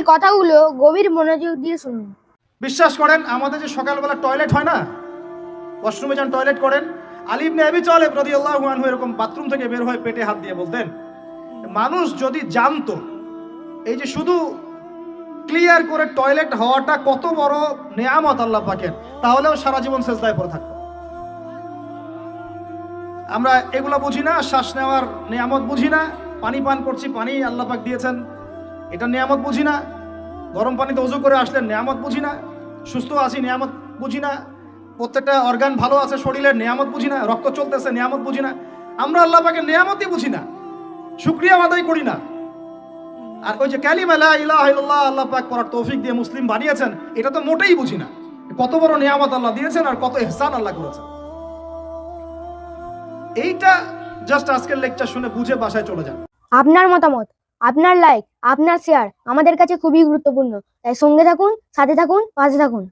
এই কথাগুলো গভীর মনোযোগ দিয়ে শুনুন। বিশ্বাস করেন আমাদের যে সকালবেলা টয়লেট হয় না, ওয়াশরুমে যান টয়লেট করেন, আলী ইবনে আবি তালেব রাদিয়াল্লাহু আনহু এরকম বাথরুম থেকে বের হয়ে পেটে হাত দিয়ে বলতেন, মানুষ যদি জানতো এই যে শুধু ক্লিয়ার করে টয়লেট হওয়াটা কত বড় নেয়ামত আল্লাহ পাকের, তাহলেও সারা জীবন সেজদায় পড়ে থাকতো। আমরা এগুলা বুঝি না, শ্বাস নেওয়ার নেয়ামত বুঝি না, পানি পান করছি, পানি আল্লাহ পাক দিয়েছেন, এটা নেয়ামত বুঝি না, গরম পানিতে ওযু করে আসলেন নেয়ামত বুঝি না, সুস্থ আছি নেয়ামত বুঝি না, প্রত্যেকটা অর্গান ভালো আছে শরীরের নেয়ামত বুঝি না, রক্ত চলতেছে নেয়ামত বুঝি না। আমরা আল্লাহ পাকের নেয়ামতই বুঝি না, শুকরিয়া আদায় করি না। আর ওই যে কালিমা লা ইলাহা ইল্লাল্লাহ আল্লাহ পাক পড়ার তৌফিক দিয়ে মুসলিম বানিয়েছেন, এটা তো মোটেই বুঝি না। কত বড় নেয়ামত আল্লাহ দিয়েছেন আর কত ইহসান আল্লাহ করেছেন। এইটা জাস্ট আজকের লেকচার শুনে বুঝে বাসায় চলে যান। আপনার মতামত, আপনার লাইক, আপনার শেয়ার আমাদের কাছে খুবই গুরুত্বপূর্ণ। তাই সঙ্গে থাকুন, সাথে থাকুন, পাশে থাকুন।